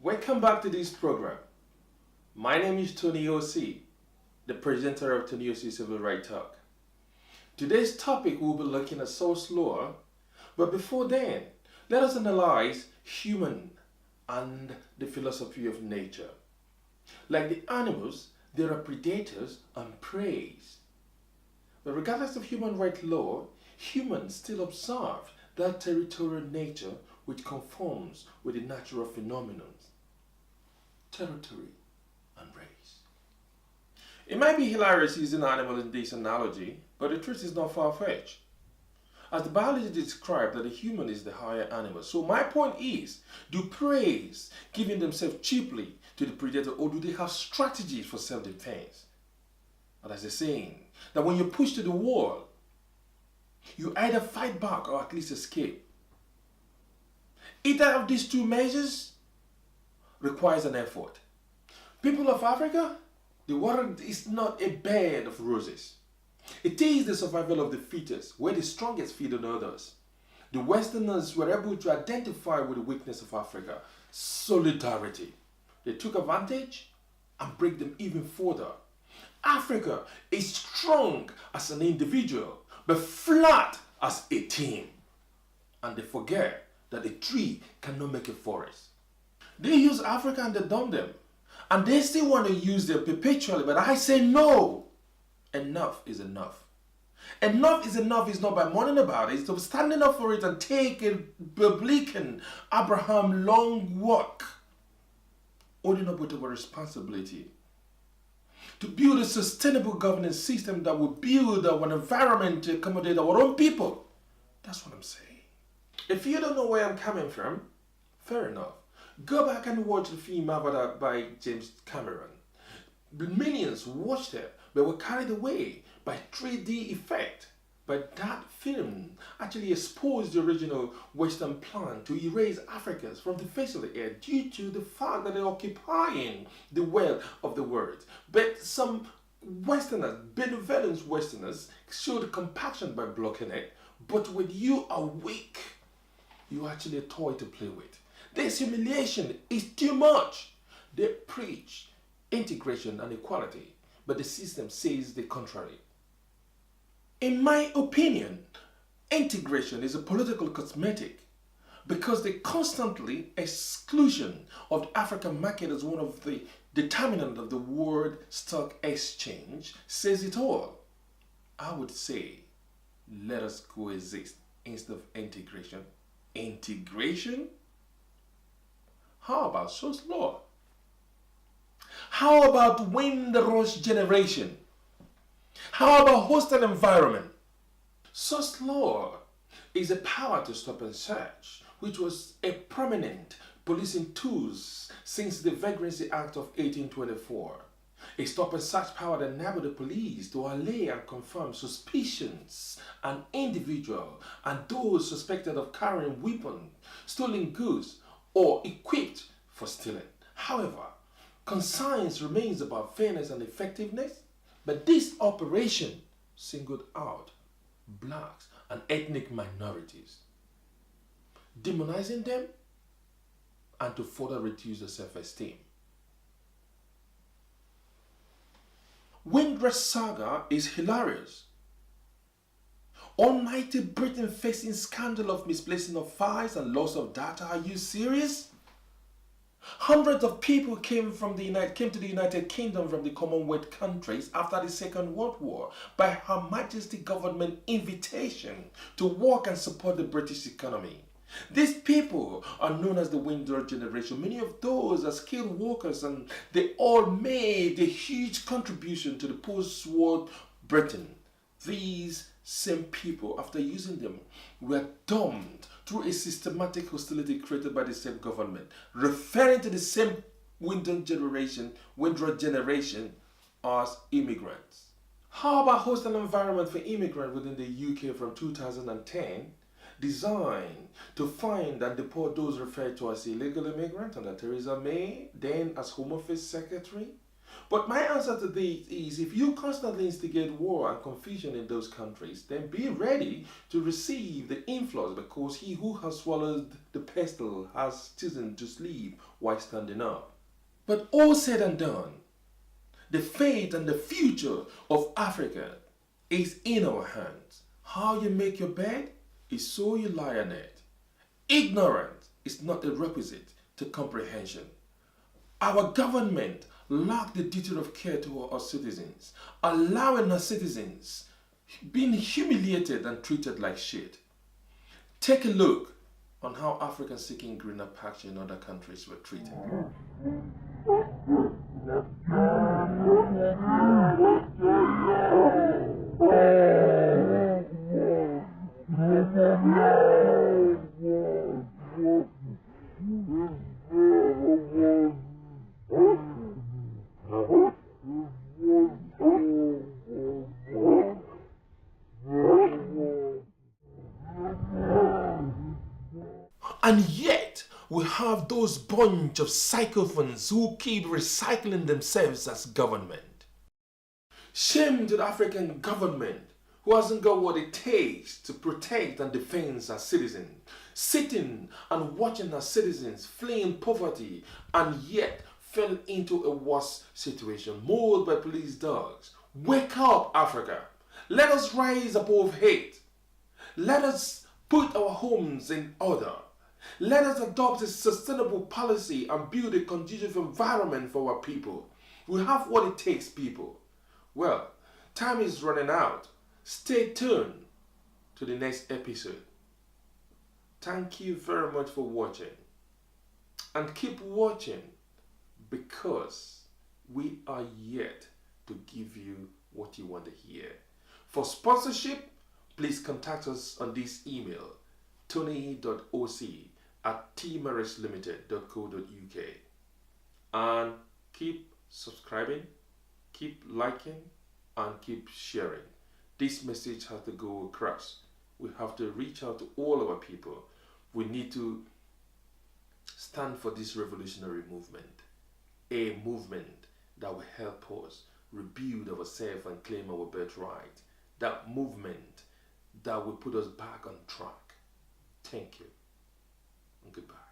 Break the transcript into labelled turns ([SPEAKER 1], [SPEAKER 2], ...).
[SPEAKER 1] Welcome back to this program. My name is Tony O.C., the presenter of Tony O.C. Civil Rights Talk. Today's topic will be looking at source law, but before then, let us analyze human and the philosophy of nature. Like the animals, there are predators and prey. But regardless of human rights law, humans still observe that territorial nature which conforms with the natural phenomena, territory and race. It might be hilarious using animals in this analogy, but the truth is not far-fetched. As the biology described that the human is the higher animal. So my point is, do prey giving themselves cheaply to the predator, or do they have strategies for self-defense? But as a saying, that when you're pushed to the wall, you either fight back or at least escape. Either of these two measures requires an effort. People of Africa, the world is not a bed of roses. It is the survival of the fittest, where the strongest feed on others. The Westerners were able to identify with the weakness of Africa. Solidarity. They took advantage and break them even further. Africa is strong as an individual, but flat as a team. And they forget that a tree cannot make a forest. They use Africa and they dump them. And they still want to use them perpetually, but I say no. Enough is enough. Enough is enough is not by mourning about it, it's standing up for it and take a biblical Abraham long walk, owning up with our responsibility to build a sustainable governance system that will build our environment to accommodate our own people. That's what I'm saying. If you don't know where I'm coming from, fair enough. Go back and watch the film Avatar by James Cameron. The millions watched it, but were carried away by 3D effect. But that film actually exposed the original Western plan to erase Africans from the face of the earth due to the fact that they're occupying the wealth of the world. But some Westerners, benevolent Westerners, showed compassion by blocking it. But when you are weak, you're actually a toy to play with. This humiliation is too much. They preach integration and equality, but the system says the contrary. In my opinion, integration is a political cosmetic because the constantly exclusion of the African market as one of the determinants of the world stock exchange says it all. I would say, let us coexist instead of integration. Integration? How about source law? How about Windrush Generation? How about hostile environment? Source law is a power to stop and search, which was a prominent policing tool since the Vagrancy Act of 1824. A stop and search power that enabled the police to allay and confirm suspicions an individual and those suspected of carrying weapons, stolen goods, or equipped for stealing. However, concerns remains about fairness and effectiveness, but this operation singled out blacks and ethnic minorities, demonizing them and to further reduce their self-esteem. Windrush saga is hilarious. Almighty Britain facing scandal of misplacing of files and loss of data. Are you serious? Hundreds of people came to the United Kingdom from the Commonwealth countries after the Second World War by Her Majesty government invitation to work and support the British economy. These people are known as the Windrush Generation. Many of those are skilled workers and they all made a huge contribution to the post-war Britain. These same people, after using them, were doomed through a systematic hostility created by the same government, referring to the same Windrush Generation as immigrants. How about hostile environment for immigrants within the UK from 2010, designed to find and deport those referred to as illegal immigrants under Theresa May, then as Home Office Secretary? But my answer to this is if you constantly instigate war and confusion in those countries, then be ready to receive the influx because he who has swallowed the pestle has chosen to sleep while standing up. But all said and done, the fate and the future of Africa is in our hands. How you make your bed is so you lie on it. Ignorance is not a requisite to comprehension. Our government lack the duty of care to our citizens, allowing our citizens being humiliated and treated like shit. Take a look on how Africans seeking greener pasture in other countries were treated. And yet, we have those bunch of psychophants who keep recycling themselves as government. Shame to the African government who hasn't got what it takes to protect and defend our citizens, sitting and watching our citizens fleeing poverty and yet fell into a worse situation, mauled by police dogs. Wake up, Africa. Let us rise above hate. Let us put our homes in order. Let us adopt a sustainable policy and build a conducive environment for our people. We have what it takes, people. Well, time is running out. Stay tuned to the next episode. Thank you very much for watching. And keep watching because we are yet to give you what you want to hear. For sponsorship, please contact us on this email, tony.oc@tmarislimited.co.uk, and keep subscribing, keep liking, and keep sharing. This message has to go across. We have to reach out to all our people. We need to stand for this revolutionary movement, a movement that will help us rebuild ourselves and claim our birthright. That movement that will put us back on track. Thank you and goodbye.